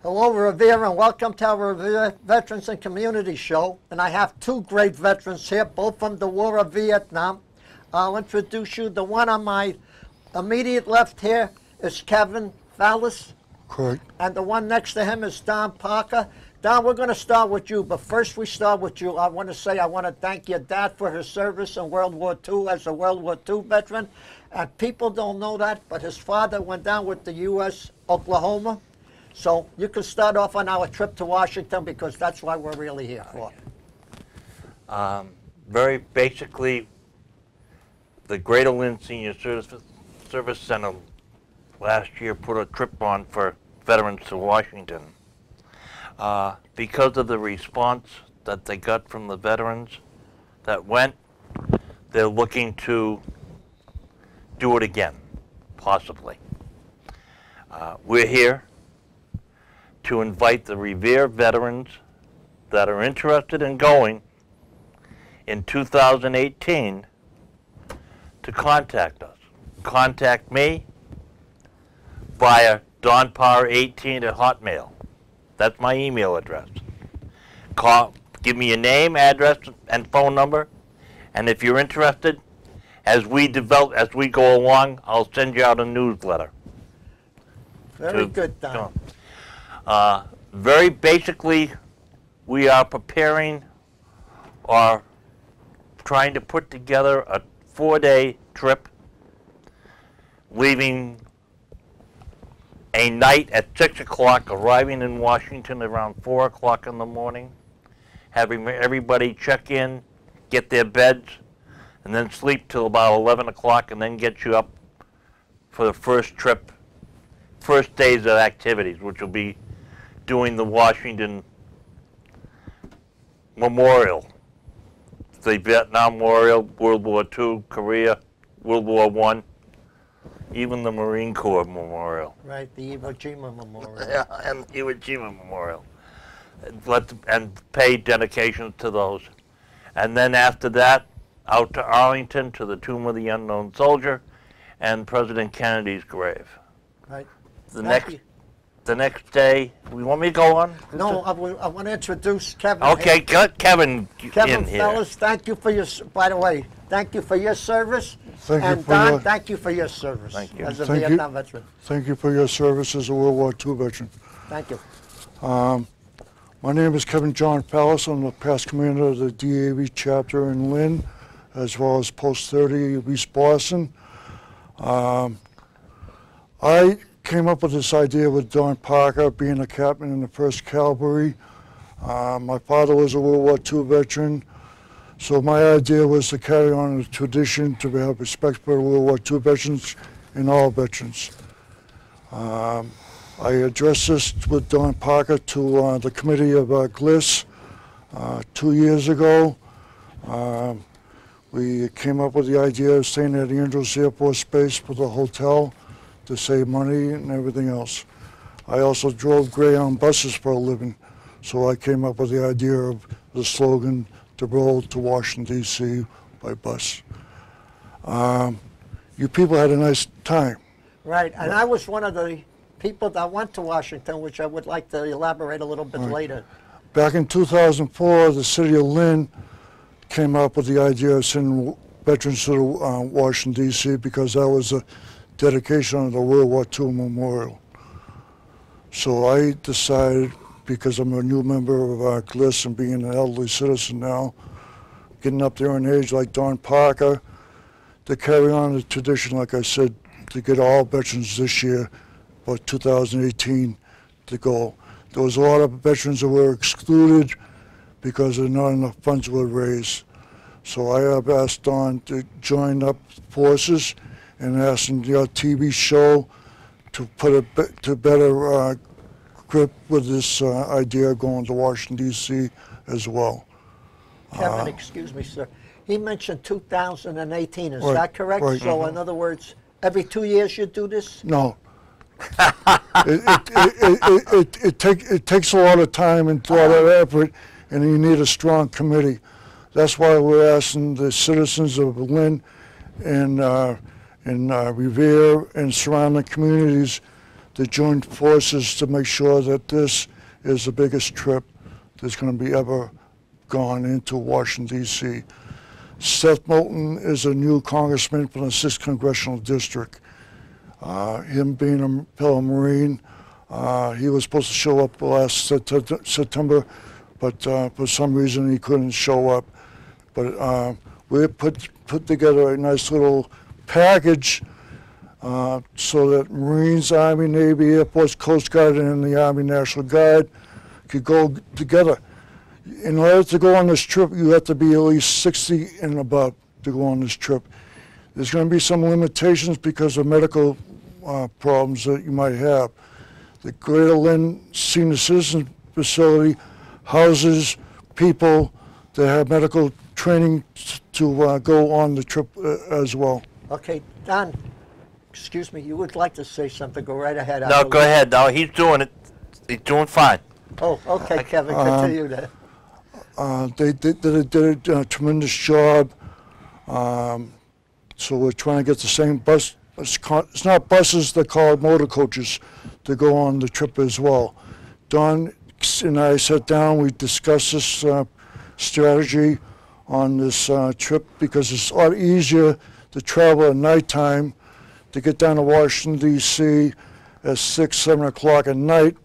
Hello, Revere, and welcome to our Revere Veterans and Community Show. And I have two great veterans here, both from the War of Vietnam. I'll introduce you. The one on my immediate left here is Kevin Fallis. Correct. And the one next to him is Don Parker. Don, we're going to start with you, but first we start with you. I want to thank your dad for his service in World War II as a World War II veteran. And people don't know that, but his father went down with the U.S. Oklahoma. So you can start off on our trip to Washington because that's why we're really here for. Very basically, the Greater Lynn Senior Service Center last year put a trip on for veterans to Washington. Because of the response that they got from the veterans that went, they're looking to do it again, possibly. We're here to invite the Revere veterans that are interested in going in 2018 to contact us. Contact me via donpower18 at Hotmail. That's my email address. Give me your name, address, and phone number, and if you're interested, as we go along, I'll send you out a newsletter. Very good, Don. Very basically, we are preparing or trying to put together a 4-day trip, leaving a night at 6 o'clock, arriving in Washington around 4 o'clock in the morning, having everybody check in, get their beds, and then sleep till about 11 o'clock, and then get you up for the first days of activities, which will be doing the Washington Memorial, the Vietnam Memorial, World War II, Korea, World War I, even the Marine Corps Memorial. Right, the Iwo Jima Memorial. Yeah, and the Iwo Jima Memorial. And pay dedications to those. And then after that, out to Arlington to the Tomb of the Unknown Soldier and President Kennedy's grave. Right. The next day, we want me to go on? No, I want to introduce Kevin. Okay, got Kevin in here. Fellas, thank you for your, by the way, thank you for your service. Thank you and for Don, your, thank you for your service thank you. as a Thank you. Vietnam veteran. Thank you for your service as a World War II veteran. Thank you. My name is Kevin John Fallis. I'm the past commander of the DAV chapter in Lynn, as well as Post 30 East Boston. I came up with this idea with Don Parker, being a captain in the 1st Cavalry. My father was a World War II veteran, so my idea was to carry on the tradition to have respect for World War II veterans and all veterans. I addressed this with Don Parker to the committee of GLIS 2 years ago. We came up with the idea of staying at Andrews Air Force Base for the hotel to save money and everything else. I also drove Greyhound buses for a living, so I came up with the idea of the slogan, "To roll to Washington, D.C. by bus." You people had a nice time. Right, and I was one of the people that went to Washington, which I would like to elaborate a little bit later. Back in 2004, the city of Lynn came up with the idea of sending veterans to Washington, D.C. because that was a dedication of the World War II Memorial. So I decided, because I'm a new member of our GLIS and being an elderly citizen now, getting up there in age like Don Parker, to carry on the tradition, like I said, to get all veterans this year, for 2018, to go. There was a lot of veterans that were excluded because not enough funds were raised. So I have asked Don to join up forces and asking your TV show to put to better grip with this idea of going to Washington, D.C. as well. Kevin, excuse me, sir. He mentioned 2018, is Right, that correct? right. So in other words, every 2 years you do this? No. It takes a lot of time and a lot of effort, and you need a strong committee. That's why we're asking the citizens of Lynn and Revere and surrounding communities to join forces to make sure that this is the biggest trip that's going to be ever gone into Washington, D.C. Seth Moulton is a new congressman from the 6th Congressional District. Him being a fellow Marine, he was supposed to show up last September, but for some reason he couldn't show up. But we put together a nice little package so that Marines, Army, Navy, Air Force, Coast Guard, and the Army National Guard could go together. In order to go on this trip, you have to be at least 60 and above to go on this trip. There's going to be some limitations because of medical problems that you might have. The Greater Lynn Senior Citizens Facility houses people that have medical training to go on the trip as well. Okay, Don, excuse me, you would like to say something, go right ahead. No, go ahead. No, he's doing it. He's doing fine. Oh, okay, Kevin, continue there. They did a tremendous job. So we're trying to get the same bus. It's not buses, they're called motor coaches to go on the trip as well. Don and I sat down, we discussed this strategy on this trip because it's a lot easier to travel at nighttime to get down to Washington, D.C. at 6, 7 o'clock at night,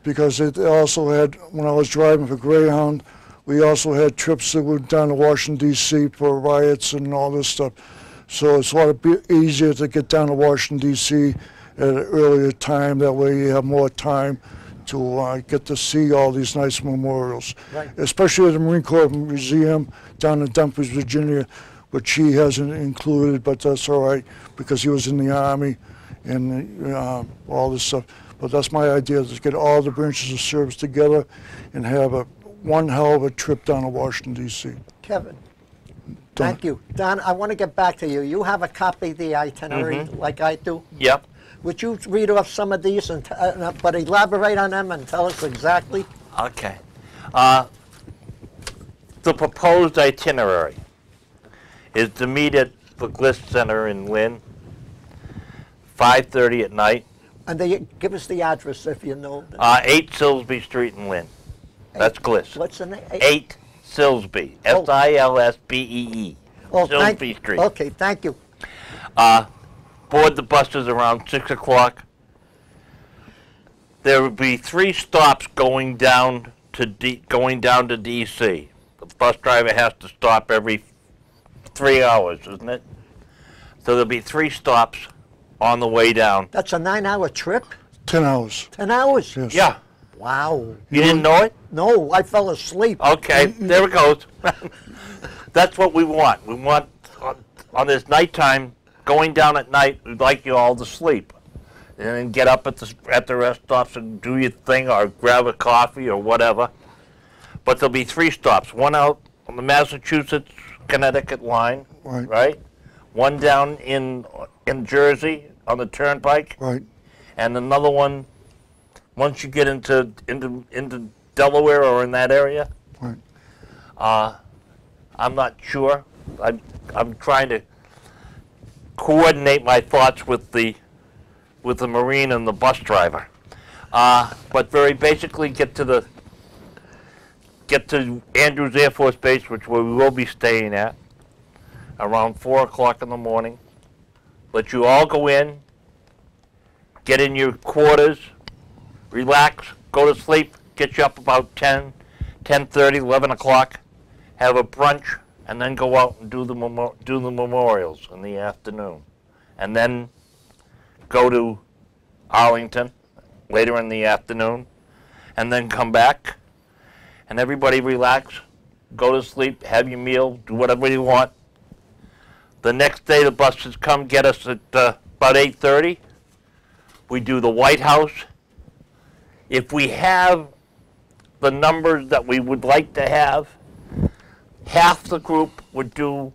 because it also had, when I was driving for Greyhound, we also had trips that went down to Washington, D.C. for riots and all this stuff. So it's a lot easier to get down to Washington, D.C. at an earlier time. That way you have more time to get to see all these nice memorials. Right. Especially at the Marine Corps Museum down in Dumfries, Virginia, which he hasn't included, but that's all right because he was in the Army and all this stuff. But that's my idea, is to get all the branches of service together and have one hell of a trip down to Washington, D.C. Kevin, thank you. Don, I want to get back to you. You have a copy of the itinerary like I do? Yep. Would you read off some of these, and but elaborate on them and tell us exactly? Okay. The proposed itinerary is to meet at the Gliss Center in Lynn, 5:30 at night. And they give us the address if you know. 8 Silsbee Street in Lynn. That's Gliss. What's the name? 8 Silsbee. S-I-L-S-B-E-E. Oh, Silsbee Street. Okay, thank you. Board the buses around 6 o'clock. There will be 3 stops going down to D.C. The bus driver has to stop every 3 hours, isn't it? So there'll be 3 stops on the way down. That's a 9-hour trip? 10 hours. 10 hours? Yes. Yeah. Wow. You didn't know it? No, I fell asleep. Okay, there it goes. That's what we want. We want, on this nighttime, going down at night, we'd like you all to sleep. And then get up at the rest stops and do your thing or grab a coffee or whatever. But there'll be 3 stops. One out on the Massachusetts-Connecticut line, right? One down in Jersey on the Turnpike. Right. And another one once you get into Delaware or in that area. Right. I'm not sure. I'm trying to coordinate my thoughts with the Marine and the bus driver. But very basically get to Andrews Air Force Base, which we will be staying at, around 4 o'clock in the morning. Let you all go in, get in your quarters, relax, go to sleep, get you up about 10, 10:30, 11 o'clock, have a brunch, and then go out and do the memorials in the afternoon. And then go to Arlington later in the afternoon, and then come back, and everybody relax, go to sleep, have your meal, do whatever you want. The next day the buses come get us at about 8:30. We do the White House. If we have the numbers that we would like to have, half the group would do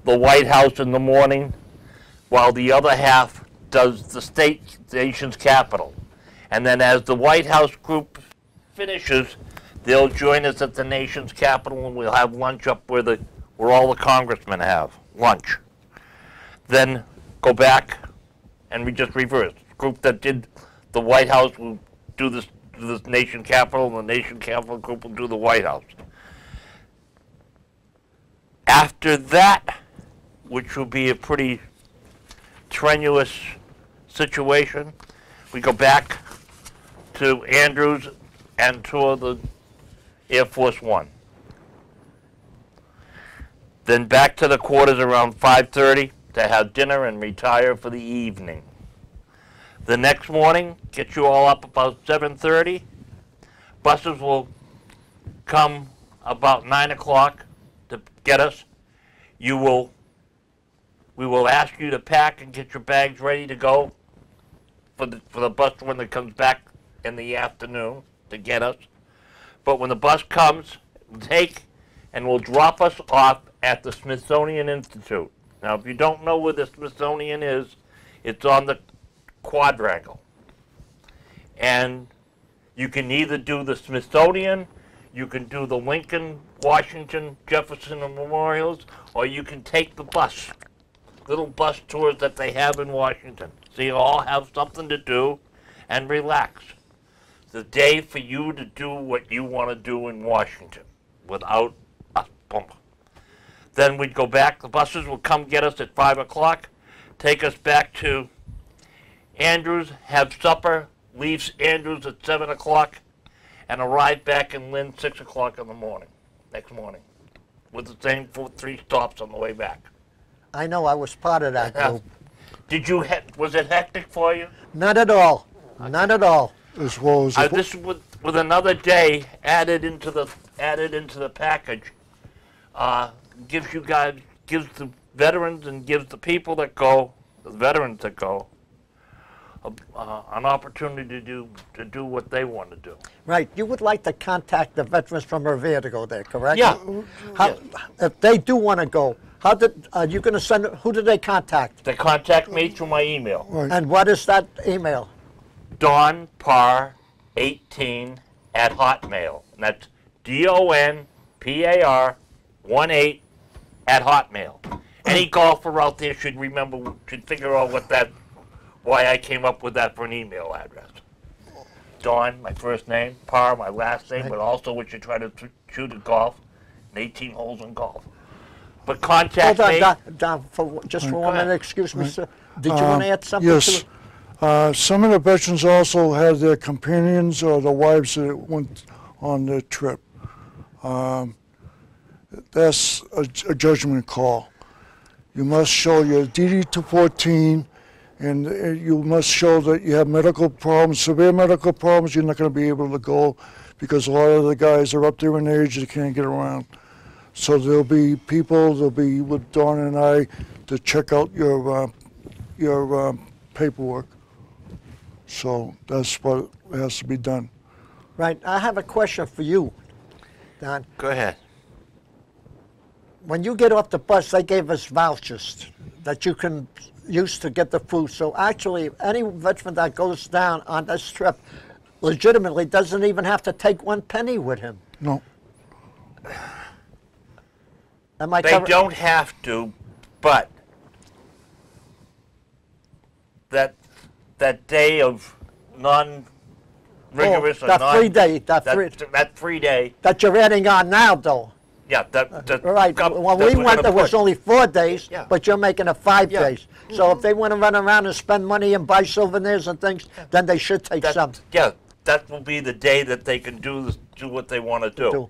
the White House in the morning, while the other half does the nation's capital. And then as the White House group finishes, they'll join us at the nation's capital, and we'll have lunch up where all the congressmen have lunch. Then go back, and we just reverse. The group that did the White House will do this nation capital, and the nation capital group will do the White House. After that, which will be a pretty strenuous situation, we go back to Andrews and tour the Air Force One. Then back to the quarters around 5:30 to have dinner and retire for the evening. The next morning, get you all up about 7:30. Buses will come about 9 o'clock to get us. We will ask you to pack and get your bags ready to go for the bus when it comes back in the afternoon to get us. But when the bus comes, will drop us off at the Smithsonian Institute. Now, if you don't know where the Smithsonian is, it's on the quadrangle. And you can either do the Smithsonian, you can do the Lincoln, Washington, Jefferson, and Memorials, or you can take the bus, little bus tours that they have in Washington. So you all have something to do and relax. The day for you to do what you want to do in Washington without a bump. Then we'd go back. The buses will come get us at 5 o'clock, take us back to Andrews, have supper, leaves Andrews at 7 o'clock, and arrive back in Lynn 6 o'clock in the morning, next morning, with the same 3 stops on the way back. I know, I was part of that group. Was it hectic for you? Not at all. Okay. Not at all. As well as this with another day added into the package, gives the veterans and gives the people that go, the veterans that go, an opportunity to do what they want to do. Right. You would like to contact the veterans from Revere to go there, correct? Yeah. If they do want to go, are you going to send? Who do they contact? They contact me through my email. Right. And what is that email? DonPar18@Hotmail. And that's DONPAR18@Hotmail. Any golfer out there should figure out why I came up with that for an email address. Don, my first name, Par, my last name, but also what you try to shoot at golf, 18 holes in golf. But contact me. Don, just for 1 minute, excuse me, sir. Did you want to add something yes. to it? Some of the veterans also had their companions or the wives that went on the trip. That's a judgment call. You must show your DD-214, and you must show that you have medical problems, severe medical problems. You're not going to be able to go because a lot of the guys are up there in age, they can't get around. So there'll be with Dawn and I to check out your paperwork. So that's what has to be done. Right. I have a question for you, Don. Go ahead. When you get off the bus, they gave us vouchers that you can use to get the food. So actually, any veteran that goes down on this trip legitimately doesn't even have to take 1 penny with him. No. They don't have to, but that day of non-rigorous or that free day that you're adding on now, though. Yeah, right. When we went, there was only 4 days, yeah. But you're making it 5 days. So if they want to run around and spend money and buy souvenirs and things, then they should take some. Yeah, that will be the day that they can do what they want to do.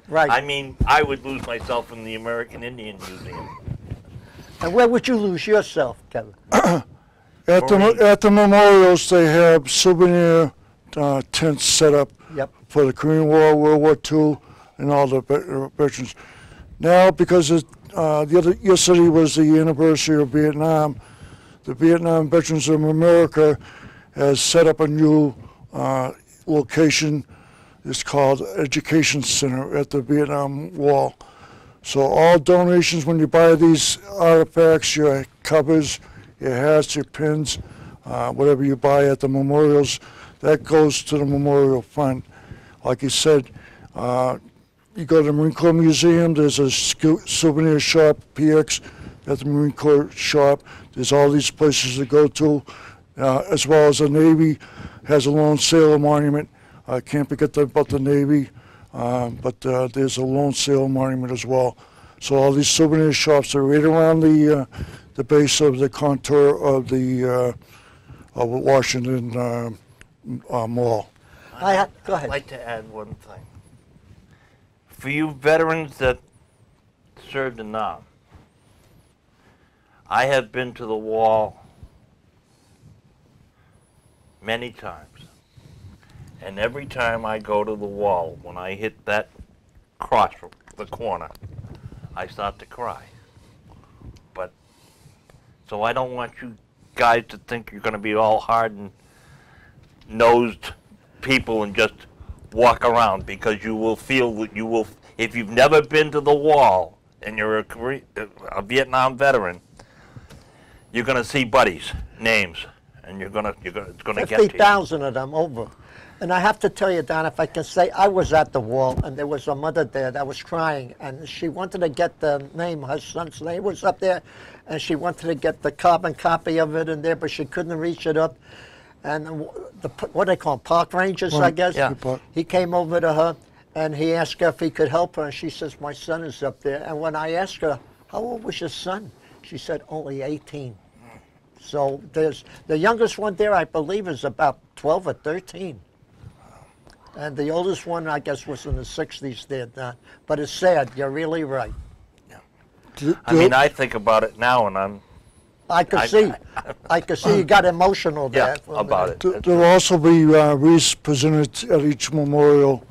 Right. I mean, I would lose myself in the American Indian Museum. And where would you lose yourself, Kevin? At the memorials, they have souvenir tents set up for the Korean War, World War II, and all the veterans. Now, because yesterday was the anniversary of Vietnam, the Vietnam Veterans of America has set up a new location. It's called Education Center at the Vietnam Wall. So all donations, when you buy these artifacts, your covers, your hats, your pins, whatever you buy at the memorials, that goes to the memorial fund. Like you said, you go to the Marine Corps Museum, there's a souvenir shop, PX, at the Marine Corps shop. There's all these places to go to. as well as the Navy has a lone sailor monument. I can't forget about the Navy, but there's a lone sailor monument as well. So all these souvenir shops are right around the base of the contour of the Washington Mall. Go ahead. I'd like to add one thing. For you veterans that served in Nam, I have been to the wall many times. And every time I go to the wall, when I hit that cross, the corner, I start to cry. But, so I don't want you guys to think you're going to be all hard-nosed people and just walk around, because you will feel that you will, if you've never been to the wall and you're a Vietnam veteran, you're going to see buddies, names, and it's going to get to you. 50,000 of them over. And I have to tell you, Don, if I can say, I was at the wall, and there was a mother there that was crying, and she wanted to get the name, her son's name was up there, and she wanted to get the carbon copy of it in there, but she couldn't reach it up. And what do they call them, park rangers, I guess? Yeah. He came over to her, and he asked her if he could help her, and she says, my son is up there. And when I asked her, how old was your son? She said, only 18. So there's, the youngest one there, I believe, is about 12 or 13. And the oldest one, I guess, was in the 60s there, Don. But it's sad, you're really right. Yeah. I mean, I think about it now, and I could see you got emotional there. Yeah, about it. There will also be wreaths presented at each memorial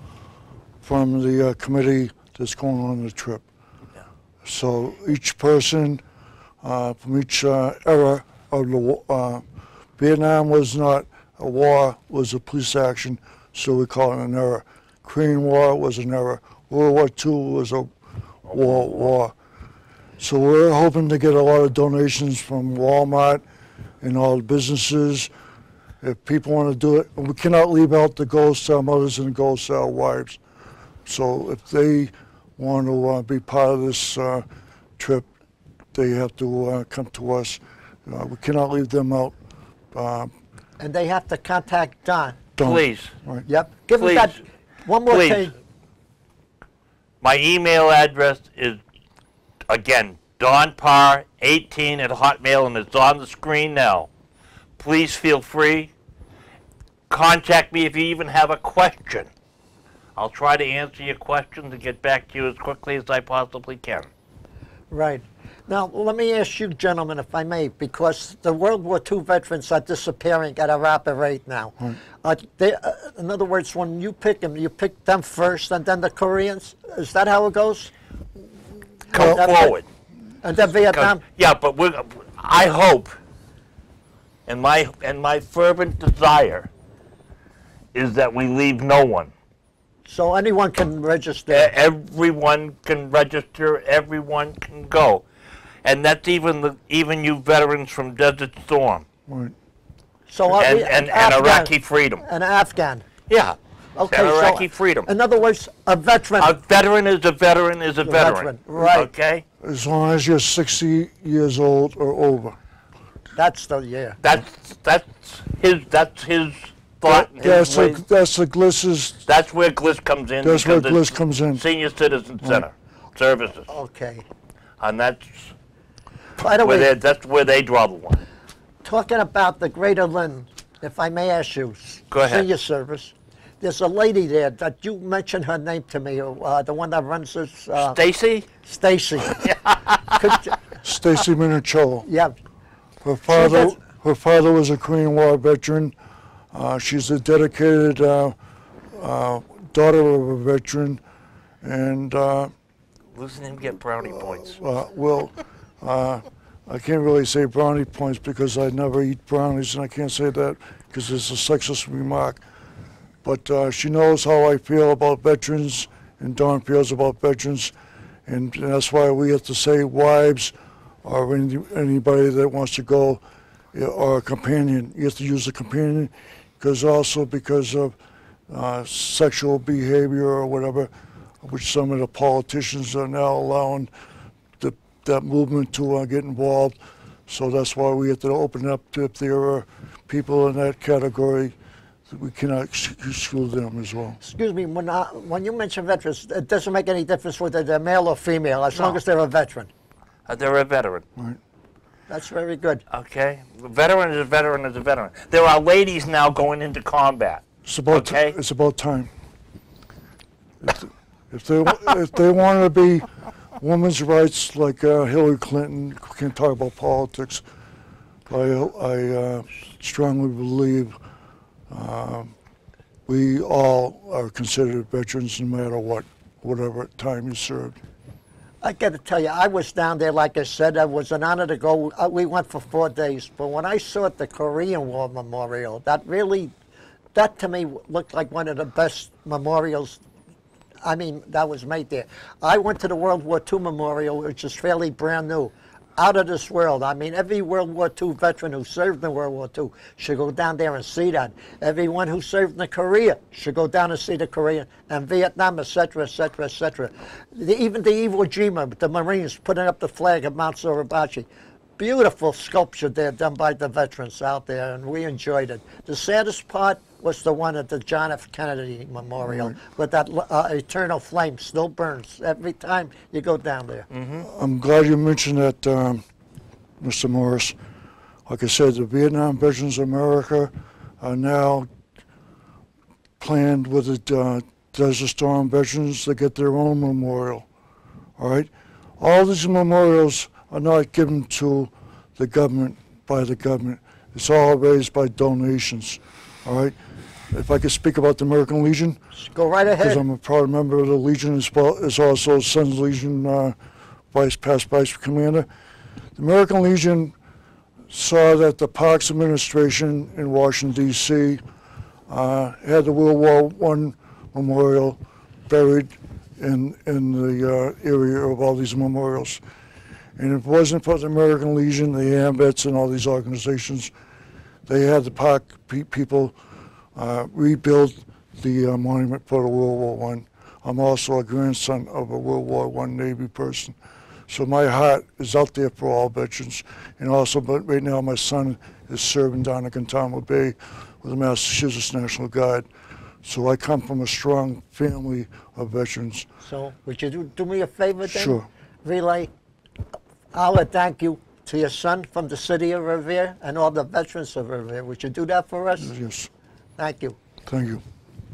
from the committee that's going on the trip. Yeah. So each person from each era of the Vietnam was not a war, was a police action, so we call it an era. Korean War was an era. World War II was a war. So we're hoping to get a lot of donations from Walmart and all the businesses. If people want to do it, and we cannot leave out the Gold Star mothers and the Gold Star wives. So if they want to be part of this trip, they have to come to us. We cannot leave them out. And they have to contact Don. Please. Right. Yep. Give Please. me that one more Please. thing. My email address is, again, donpar18@hotmail, and it's on the screen now. Please feel free. Contact me if you even have a question. I'll try to answer your questions and get back to you as quickly as I possibly can. Right. Now, let me ask you, gentlemen, if I may, because the World War II veterans are disappearing at a rapid rate now. In other words, when you pick them, you pick them first and then the Koreans? Is that how it goes? Come forward. And then Vietnam? Yeah, but I hope, and my fervent desire is that we leave no one. So anyone can register? Everyone can register, everyone can go. And that's even you veterans from Desert Storm. Right. So and Iraqi freedom. And Afghan. Yeah. Okay. And Iraqi freedom. In other words, a veteran. A veteran is a veteran is a veteran. Right. Okay? As long as you're 60 years old or over. That's the, yeah. That's his thought. That's the GLIS's. That's where GLIS comes in. That's where GLIS comes in. Senior Citizen Center Services. Okay. And that's By the way, that's where they draw the line. talking about the Greater Lynn, if I may ask you, Go ahead. Senior Service, there's a lady there that you mentioned her name to me, the one that runs this. Stacy? Stacy. Stacy Minicello. Yeah. Her father was a Korean War veteran. She's a dedicated daughter of a veteran, and Losing him get brownie points. I can't really say brownie points because I never eat brownies, and I can't say that because it's a sexist remark. But she knows how I feel about veterans, and Dawn feels about veterans, and that's why we have to say wives or anybody that wants to go, or a companion. You have to use a companion because of sexual behavior or whatever, which some of the politicians are now allowing that movement to get involved. So that's why we have to open up to if there are people in that category, we cannot exclude them as well. Excuse me, when you mention veterans, it doesn't make any difference whether they're male or female, as long as they're a veteran. They're a veteran. Right. That's very good. Okay? A veteran is a veteran is a veteran. There are ladies now going into combat. It's about Okay. it's about time. If they want to be women's rights like Hillary Clinton, we can talk about politics. I strongly believe we all are considered veterans no matter whatever time you served. I got to tell you, I was down there, like I said, it was an honor to go. We went for 4 days, but when I saw the Korean War Memorial, that to me looked like one of the best memorials, I mean, that was made there. I went to the World War II Memorial, which is fairly brand new. Out of this world. I mean, every World War II veteran who served in World War II should go down there and see that. Everyone who served in Korea should go down and see the Korean and Vietnam, etc., etc., etc. Even the Iwo Jima, the Marines putting up the flag of Mount Suribachi. Beautiful sculpture there done by the veterans out there, and we enjoyed it. The saddest part was the one at the John F. Kennedy Memorial, with that eternal flame still burns every time you go down there. I'm glad you mentioned that, Mr. Morris. Like I said, the Vietnam Veterans of America are now planned with the Desert Storm veterans to get their own memorial. All right? All these memorials are not given to the government by the government. It's all raised by donations. All right? If I could speak about the American Legion. Go right ahead. Because I'm a proud member of the Legion as well as also Sons Legion past vice commander. The American Legion saw that the Parks Administration in Washington, D.C. Had the World War I memorial buried in the area of all these memorials. And if it wasn't for the American Legion, the AMVETS, and all these organizations, they had the park people rebuild the monument for the World War I. I'm also a grandson of a World War I Navy person. So my heart is out there for all veterans. And also, but right now my son is serving down in Guantanamo Bay with the Massachusetts National Guard. So I come from a strong family of veterans. So would you do me a favor then? Sure. Relay our thank you to your son from the city of Revere and all the veterans of Revere. Would you do that for us? Yes. Thank you. Thank you.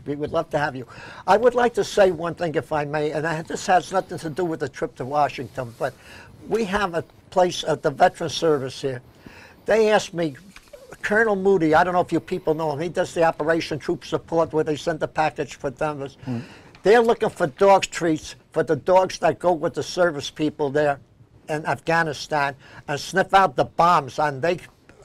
We would love to have you. I would like to say one thing, if I may, and this has nothing to do with the trip to Washington, but we have a place at the Veteran Service here. They asked me, Colonel Moody, I don't know if you people know him, he does the Operation Troop Support where they send the package for them. They're looking for dog treats for the dogs that go with the service people there in Afghanistan and sniff out the bombs. And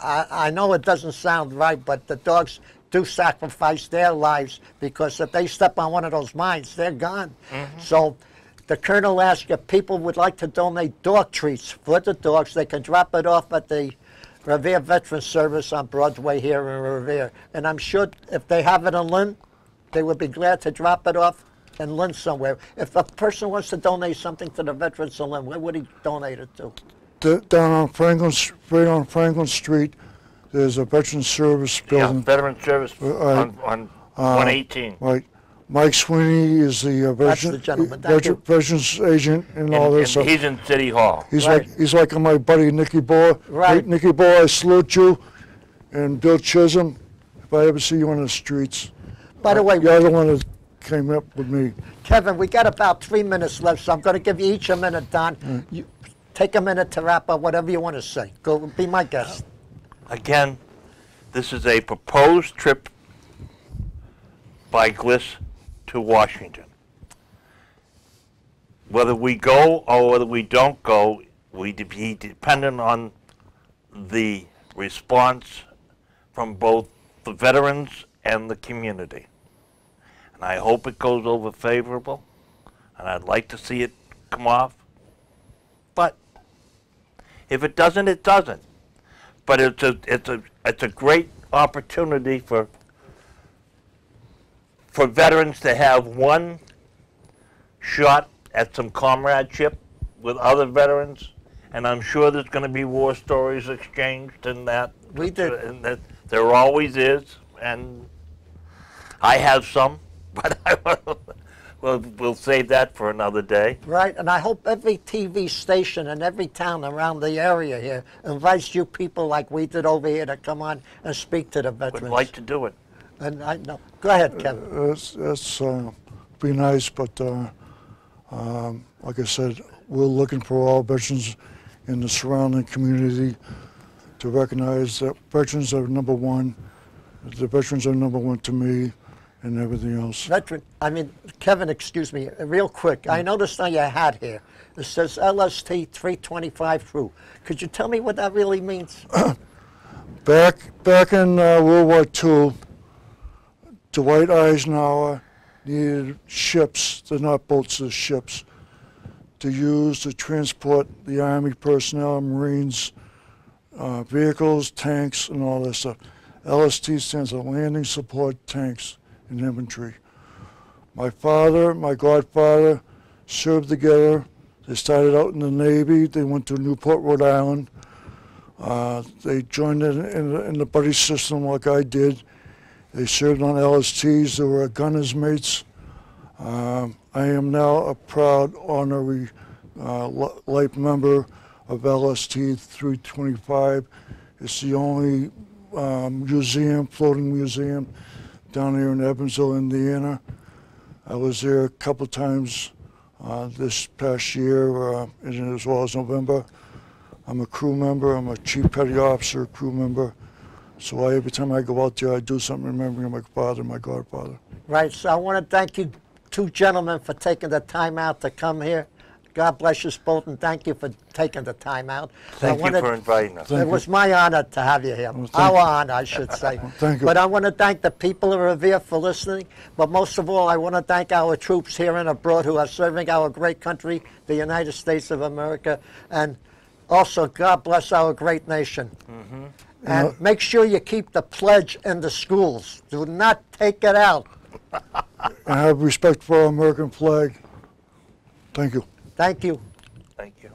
I know it doesn't sound right, but the dogs do sacrifice their lives because if they step on one of those mines, they're gone. So the colonel asked if people would like to donate dog treats for the dogs. They can drop it off at the Revere Veteran Service on Broadway here in Revere. And I'm sure if they have it in Lynn, they would be glad to drop it off in Lynn somewhere. If a person wants to donate something to the veterans in Lynn, where would he donate it to? Down on right on Franklin Street, there's a Veteran Service building. Yeah, Veteran Service on 118. Right. Mike Sweeney is the veterans agent and all this. And he's in City Hall. He's like my buddy Nicky Boy. Right. Hey, Nicky Boy, I salute you. And Bill Chisholm, if I ever see you on the streets. By the way, you're the one that came up with me. Kevin, we got about 3 minutes left, so I'm going to give you each a minute, Don. You take a minute to wrap up whatever you want to say. Go, be my guest. Again, this is a proposed trip by Gliss to Washington. Whether we go or whether we don't go, we be dependent on the response from both the veterans and the community. And I hope it goes over favorable, and I'd like to see it come off. But if it doesn't, it doesn't. But it's a great opportunity for veterans to have one shot at some comradeship with other veterans And I'm sure there's going to be war stories exchanged and that. We did. And that there always is. And I have some, but we'll save that for another day. Right, and I hope every TV station in every town around the area here invites you people like we did over here to come on and speak to the veterans. Would like to do it. And I know. Go ahead, Kevin. It's be nice, but like I said, we're looking for all veterans in the surrounding community to recognize that veterans are number one. The veterans are number one to me, and everything else. Kevin, excuse me, real quick. I noticed on your hat here, it says LST 325 crew. Could you tell me what that really means? Back in World War II, Dwight Eisenhower needed ships, they're not boats, they're ships, to use to transport the Army personnel, Marines, vehicles, tanks, and all that stuff. LST stands for Landing Support Tanks and Infantry. My father, my godfather served together. They started out in the Navy. They went to Newport, Rhode Island. They joined in the buddy system like I did. They served on LSTs. They were gunner's mates. I am now a proud honorary life member of LST 325. It's the only floating museum down here in Evansville, Indiana. I was there a couple times this past year, as well as November. I'm a crew member. I'm a Chief Petty Officer crew member. So every time I go out there, I do something remembering my father, my godfather. Right, so I want to thank you two gentlemen for taking the time out to come here. God bless you both, and thank you for taking the time out. Thank you for inviting us. It was my honor to have you here. Our honor, I should say. Thank you. But I want to thank the people of Revere for listening. But most of all, I want to thank our troops here and abroad who are serving our great country, the United States of America. And also, God bless our great nation. Mm-hmm. And make sure you keep the pledge in the schools. Do not take it out. And have respect for our American flag. Thank you. Thank you. Thank you.